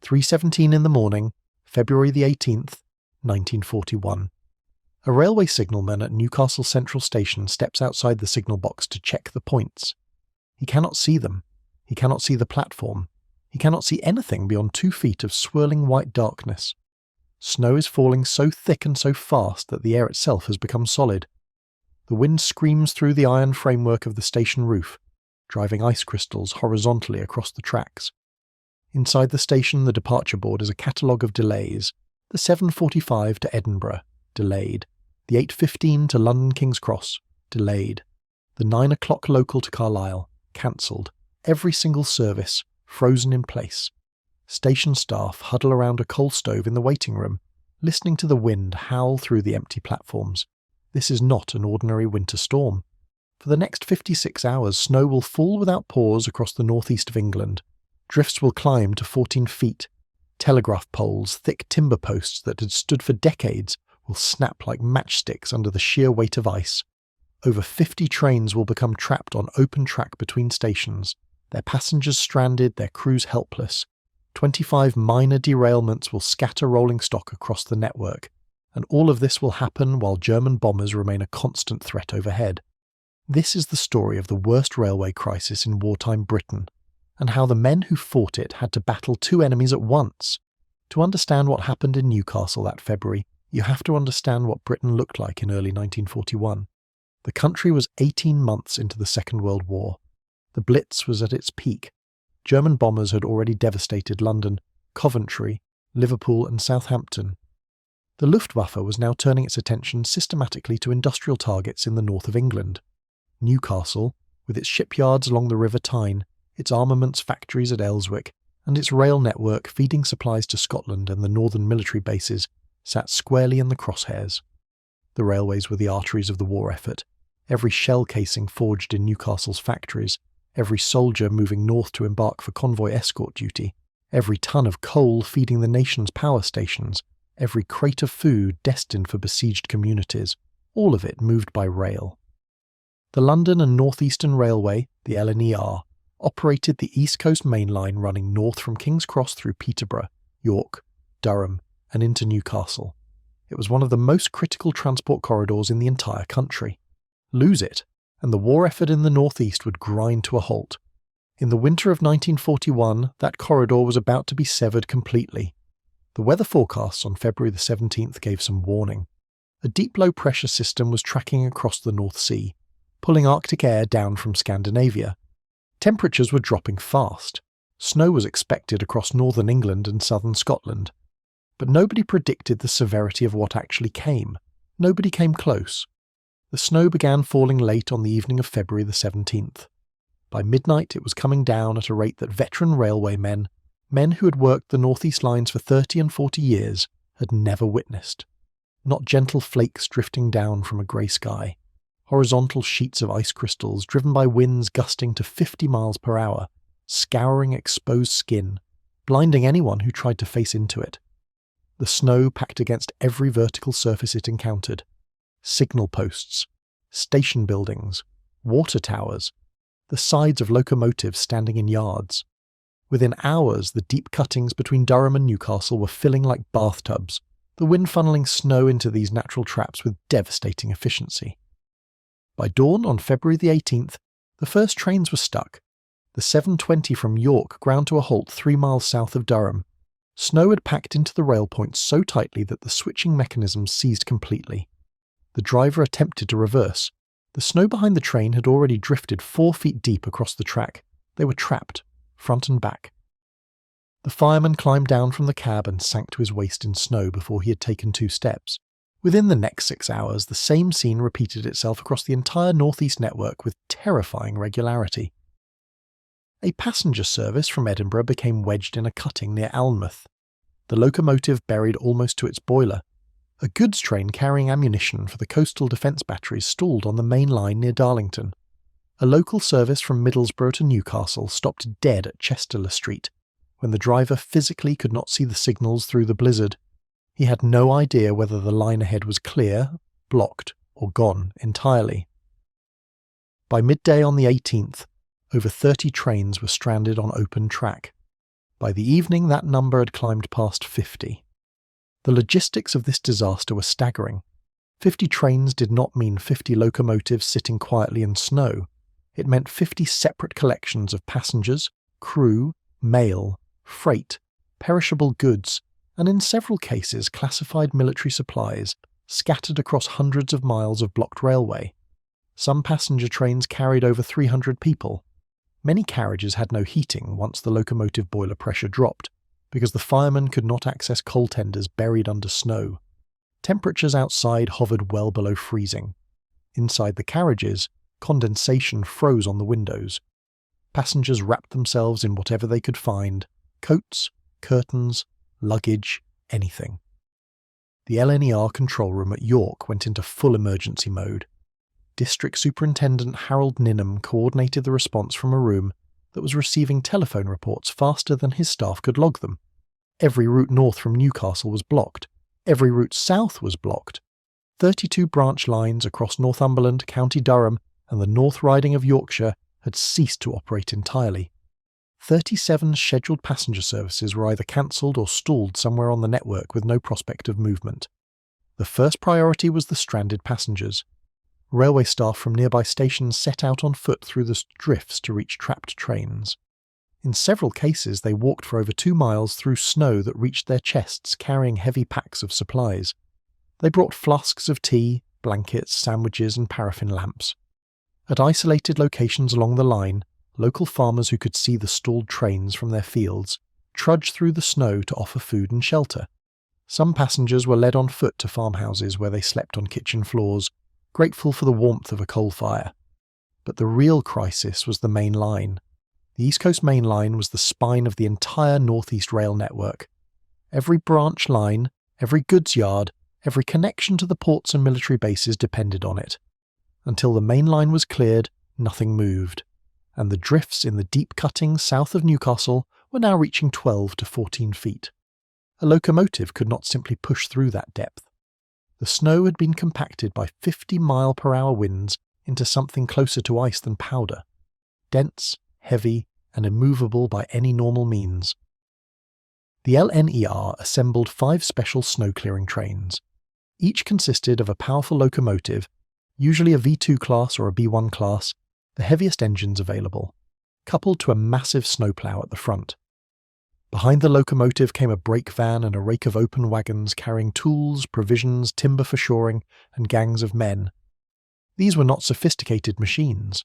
3:17 in the morning, February the 18th, 1941. A railway signalman at Newcastle Central Station steps outside the signal box to check the points. He cannot see them. He cannot see the platform. He cannot see anything beyond 2 feet of swirling white darkness. Snow is falling so thick and so fast that the air itself has become solid. The wind screams through the iron framework of the station roof, driving ice crystals horizontally across the tracks. Inside the station, the departure board is a catalogue of delays. The 7:45 to Edinburgh, delayed. The 8:15 to London King's Cross, delayed. The 9 o'clock local to Carlisle, cancelled. Every single service, frozen in place. Station staff huddle around a coal stove in the waiting room, listening to the wind howl through the empty platforms. This is not an ordinary winter storm. For the next 56 hours, snow will fall without pause across the northeast of England. Drifts will climb to 14 feet. Telegraph poles, thick timber posts that had stood for decades, will snap like matchsticks under the sheer weight of ice. Over 50 trains will become trapped on open track between stations, their passengers stranded, their crews helpless. 25 minor derailments will scatter rolling stock across the network, and all of this will happen while German bombers remain a constant threat overhead. This is the story of the worst railway crisis in wartime Britain, and how the men who fought it had to battle 2 enemies at once. To understand what happened in Newcastle that February, you have to understand what Britain looked like in early 1941. The country was 18 months into the Second World War. The Blitz was at its peak. German bombers had already devastated London, Coventry, Liverpool and Southampton. The Luftwaffe was now turning its attention systematically to industrial targets in the north of England. Newcastle, with its shipyards along the River Tyne, its armaments factories at Elswick, and its rail network feeding supplies to Scotland and the northern military bases, sat squarely in the crosshairs. The railways were the arteries of the war effort. Every shell casing forged in Newcastle's factories, every soldier moving north to embark for convoy escort duty, every ton of coal feeding the nation's power stations, every crate of food destined for besieged communities, all of it moved by rail. The London and North Eastern Railway, the LNER, operated the East Coast Main Line running north from King's Cross through Peterborough, York, Durham, and into Newcastle. It was one of the most critical transport corridors in the entire country. Lose it, and the war effort in the northeast would grind to a halt. In the winter of 1941, that corridor was about to be severed completely. The weather forecasts on February the 17th gave some warning. A deep low-pressure system was tracking across the North Sea, pulling Arctic air down from Scandinavia. Temperatures were dropping fast. Snow was expected across northern England and southern Scotland. But nobody predicted the severity of what actually came. Nobody came close. The snow began falling late on the evening of February the 17th. By midnight it was coming down at a rate that veteran railwaymen, men who had worked the northeast lines for 30 and 40 years, had never witnessed. Not gentle flakes drifting down from a grey sky. Horizontal sheets of ice crystals driven by winds gusting to 50 miles per hour, scouring exposed skin, blinding anyone who tried to face into it. The snow packed against every vertical surface it encountered. Signal posts, station buildings, water towers, the sides of locomotives standing in yards. Within hours, the deep cuttings between Durham and Newcastle were filling like bathtubs, the wind funneling snow into these natural traps with devastating efficiency. By dawn on February the 18th, the first trains were stuck. The 7:20 from York ground to a halt 3 miles south of Durham. Snow had packed into the rail points so tightly that the switching mechanisms seized completely. The driver attempted to reverse. The snow behind the train had already drifted 4 feet deep across the track. They were trapped, front and back. The fireman climbed down from the cab and sank to his waist in snow before he had taken 2 steps. Within the next 6 hours, the same scene repeated itself across the entire northeast network with terrifying regularity. A passenger service from Edinburgh became wedged in a cutting near Alnmouth. The locomotive buried almost to its boiler. A goods train carrying ammunition for the coastal defence batteries stalled on the main line near Darlington. A local service from Middlesbrough to Newcastle stopped dead at Chesterler Street, when the driver physically could not see the signals through the blizzard. He had no idea whether the line ahead was clear, blocked, or gone entirely. By midday on the 18th, over 30 trains were stranded on open track. By the evening, that number had climbed past 50. The logistics of this disaster were staggering. 50 trains did not mean 50 locomotives sitting quietly in snow. It meant 50 separate collections of passengers, crew, mail, freight, perishable goods, and in several cases classified military supplies scattered across hundreds of miles of blocked railway. Some passenger trains carried over 300 people. Many carriages had no heating once the locomotive boiler pressure dropped, because the firemen could not access coal tenders buried under snow. Temperatures outside hovered well below freezing. Inside the carriages, condensation froze on the windows. Passengers wrapped themselves in whatever they could find: coats, curtains, luggage, anything. The LNER control room at York went into full emergency mode. District Superintendent Harold Ninham coordinated the response from a room that was receiving telephone reports faster than his staff could log them. Every route north from Newcastle was blocked. Every route south was blocked. 32 branch lines across Northumberland, County Durham, and the North Riding of Yorkshire had ceased to operate entirely. 37 scheduled passenger services were either cancelled or stalled somewhere on the network with no prospect of movement. The first priority was the stranded passengers. Railway staff from nearby stations set out on foot through the drifts to reach trapped trains. In several cases, they walked for over 2 miles through snow that reached their chests, carrying heavy packs of supplies. They brought flasks of tea, blankets, sandwiches, and paraffin lamps. At isolated locations along the line, local farmers who could see the stalled trains from their fields trudged through the snow to offer food and shelter. Some passengers were led on foot to farmhouses where they slept on kitchen floors, grateful for the warmth of a coal fire. But the real crisis was the main line. The East Coast Main Line was the spine of the entire North East Rail network. Every branch line, every goods yard, every connection to the ports and military bases depended on it. Until the main line was cleared, nothing moved, and the drifts in the deep cuttings south of Newcastle were now reaching 12 to 14 feet. A locomotive could not simply push through that depth. The snow had been compacted by 50-mile-per-hour winds into something closer to ice than powder, dense, heavy, and immovable by any normal means. The LNER assembled 5 special snow-clearing trains. Each consisted of a powerful locomotive, usually a V2 class or a B1 class, the heaviest engines available, coupled to a massive snowplow at the front. Behind the locomotive came a brake van and a rake of open wagons carrying tools, provisions, timber for shoring, and gangs of men. These were not sophisticated machines.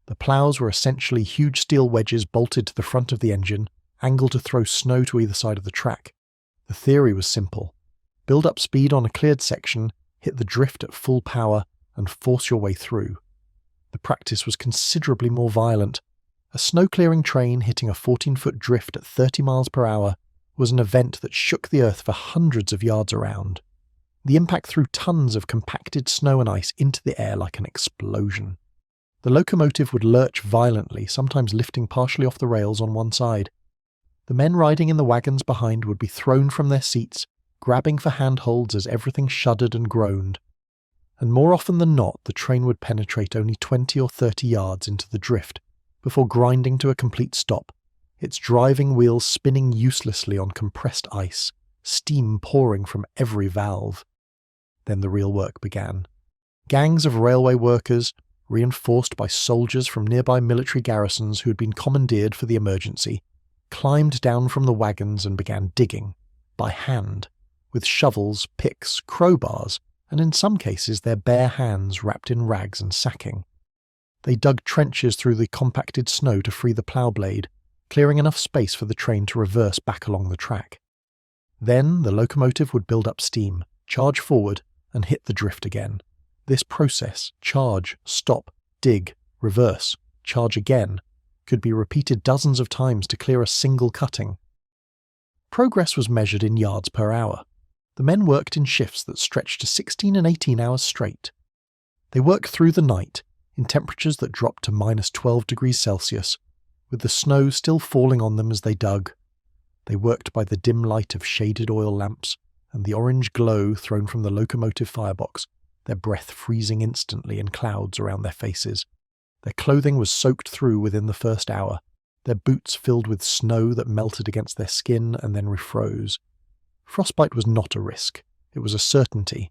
The ploughs were essentially huge steel wedges bolted to the front of the engine, angled to throw snow to either side of the track. The theory was simple. Build up speed on a cleared section, hit the drift at full power, and force your way through. The practice was considerably more violent. A snow-clearing train hitting a 14-foot drift at 30 miles per hour was an event that shook the earth for hundreds of yards around. The impact threw tons of compacted snow and ice into the air like an explosion. The locomotive would lurch violently, sometimes lifting partially off the rails on one side. The men riding in the wagons behind would be thrown from their seats, grabbing for handholds as everything shuddered and groaned. And more often than not, the train would penetrate only 20 or 30 yards into the drift, before grinding to a complete stop, its driving wheels spinning uselessly on compressed ice, steam pouring from every valve. Then the real work began. Gangs of railway workers, reinforced by soldiers from nearby military garrisons who had been commandeered for the emergency, climbed down from the wagons and began digging, by hand, with shovels, picks, crowbars, and in some cases their bare hands wrapped in rags and sacking. They dug trenches through the compacted snow to free the plough blade, clearing enough space for the train to reverse back along the track. Then the locomotive would build up steam, charge forward, and hit the drift again. This process, charge, stop, dig, reverse, charge again, could be repeated dozens of times to clear a single cutting. Progress was measured in yards per hour. The men worked in shifts that stretched to 16 and 18 hours straight. They worked through the night, in temperatures that dropped to minus 12 degrees Celsius, with the snow still falling on them as they dug. They worked by the dim light of shaded oil lamps and the orange glow thrown from the locomotive firebox, their breath freezing instantly in clouds around their faces. Their clothing was soaked through within the first hour, their boots filled with snow that melted against their skin and then refroze. Frostbite was not a risk, it was a certainty,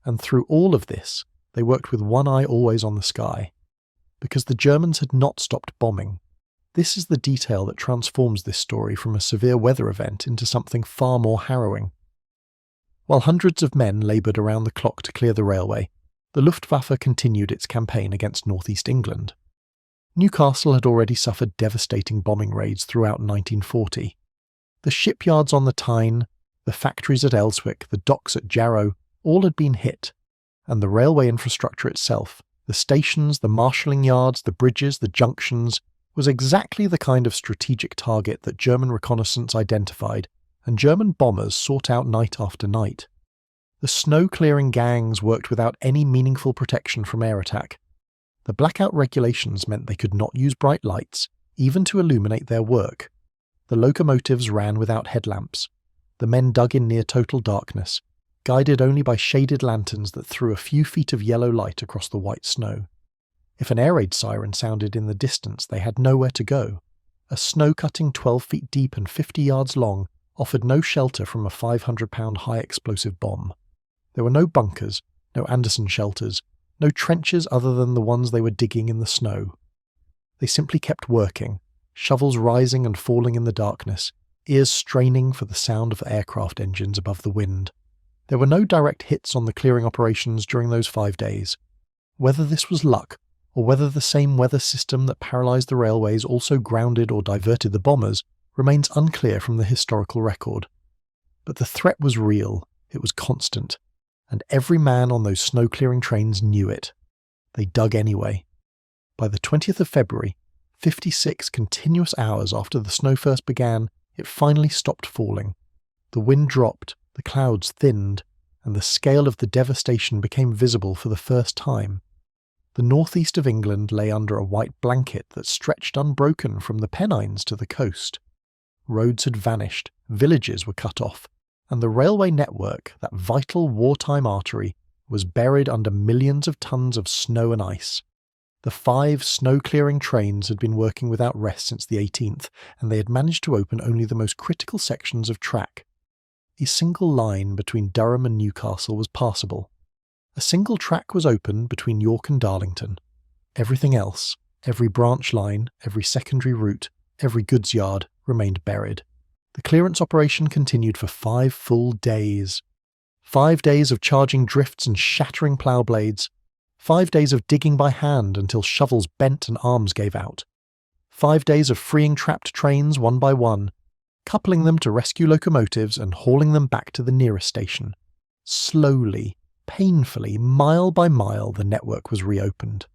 and through all of this, they worked with one eye always on the sky. Because the Germans had not stopped bombing. This is the detail that transforms this story from a severe weather event into something far more harrowing. While hundreds of men laboured around the clock to clear the railway, the Luftwaffe continued its campaign against northeast England. Newcastle had already suffered devastating bombing raids throughout 1940. The shipyards on the Tyne, the factories at Elswick, the docks at Jarrow, all had been hit, and the railway infrastructure itself, the stations, the marshalling yards, the bridges, the junctions, was exactly the kind of strategic target that German reconnaissance identified and German bombers sought out night after night. The snow-clearing gangs worked without any meaningful protection from air attack. The blackout regulations meant they could not use bright lights, even to illuminate their work. The locomotives ran without headlamps. The men dug in near total darkness, guided only by shaded lanterns that threw a few feet of yellow light across the white snow. If an air raid siren sounded in the distance, they had nowhere to go. A snow-cutting 12 feet deep and 50 yards long offered no shelter from a 500-pound high-explosive bomb. There were no bunkers, no Anderson shelters, no trenches other than the ones they were digging in the snow. They simply kept working, shovels rising and falling in the darkness, ears straining for the sound of aircraft engines above the wind. There were no direct hits on the clearing operations during those 5 days. Whether this was luck, or whether the same weather system that paralysed the railways also grounded or diverted the bombers, remains unclear from the historical record. But the threat was real, it was constant, and every man on those snow-clearing trains knew it. They dug anyway. By the 20th of February, 56 continuous hours after the snow first began, it finally stopped falling. The wind dropped, the clouds thinned, and the scale of the devastation became visible for the first time. The northeast of England lay under a white blanket that stretched unbroken from the Pennines to the coast. Roads had vanished, villages were cut off, and the railway network, that vital wartime artery, was buried under millions of tons of snow and ice. The 5 snow-clearing trains had been working without rest since the 18th, and they had managed to open only the most critical sections of track. A single line between Durham and Newcastle was passable. A single track was open between York and Darlington. Everything else, every branch line, every secondary route, every goods yard, remained buried. The clearance operation continued for 5 full days. 5 days of charging drifts and shattering plough blades. 5 days of digging by hand until shovels bent and arms gave out. 5 days of freeing trapped trains one by one, coupling them to rescue locomotives and hauling them back to the nearest station. Slowly, painfully, mile by mile, the network was reopened.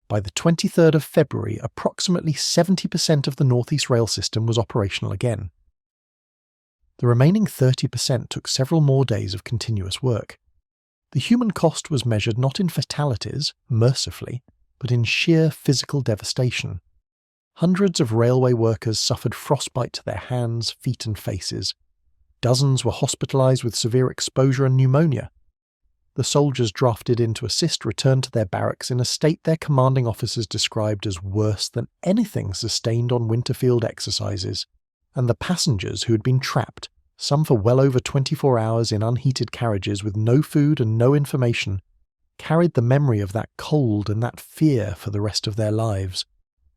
By the 23rd of February, approximately 70% of the Northeast Rail system was operational again. The remaining 30% took several more days of continuous work. The human cost was measured not in fatalities, mercifully, but in sheer physical devastation. Hundreds of railway workers suffered frostbite to their hands, feet and faces. Dozens were hospitalised with severe exposure and pneumonia. The soldiers drafted in to assist returned to their barracks in a state their commanding officers described as worse than anything sustained on winter-field exercises, and the passengers who had been trapped, some for well over 24 hours in unheated carriages with no food and no information, carried the memory of that cold and that fear for the rest of their lives.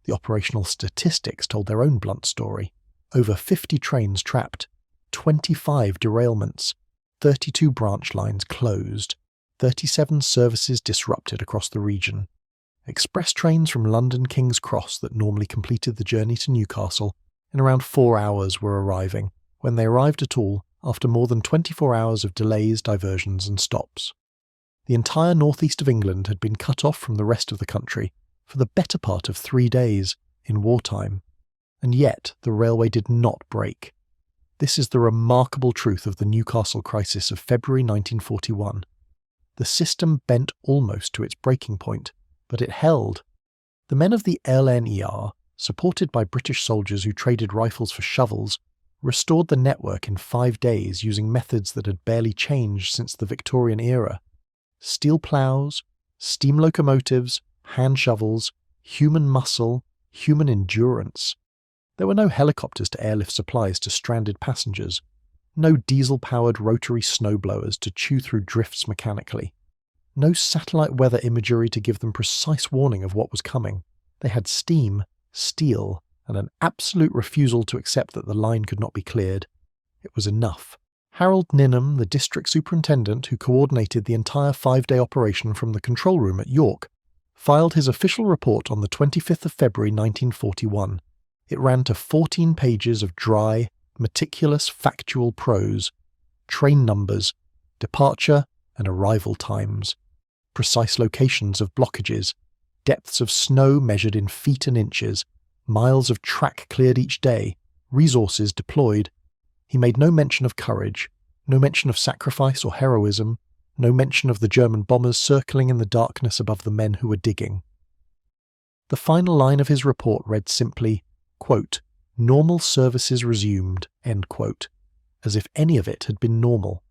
The operational statistics told their own blunt story. Over 50 trains trapped, 25 derailments, 32 branch lines closed, 37 services disrupted across the region. Express trains from London King's Cross that normally completed the journey to Newcastle in around 4 hours were arriving, when they arrived at all after more than 24 hours of delays, diversions and stops. The entire northeast of England had been cut off from the rest of the country for the better part of 3 days in wartime, and yet the railway did not break. This is the remarkable truth of the Newcastle crisis of February 1941. The system bent almost to its breaking point, but it held. The men of the LNER, supported by British soldiers who traded rifles for shovels, restored the network in 5 days using methods that had barely changed since the Victorian era. Steel ploughs, steam locomotives, hand shovels, human muscle, human endurance. There were no helicopters to airlift supplies to stranded passengers, no diesel-powered rotary snowblowers to chew through drifts mechanically, no satellite weather imagery to give them precise warning of what was coming. They had steam, steel, and an absolute refusal to accept that the line could not be cleared. It was enough. Harold Ninham, the district superintendent who coordinated the entire 5-day operation from the control room at York, filed his official report on the 25th of February 1941. It ran to 14 pages of dry, meticulous factual prose, train numbers, departure and arrival times, precise locations of blockages, depths of snow measured in feet and inches, miles of track cleared each day, resources deployed. He made no mention of courage, no mention of sacrifice or heroism, no mention of the German bombers circling in the darkness above the men who were digging. The final line of his report read simply, quote, "Normal services resumed," end quote, as if any of it had been normal.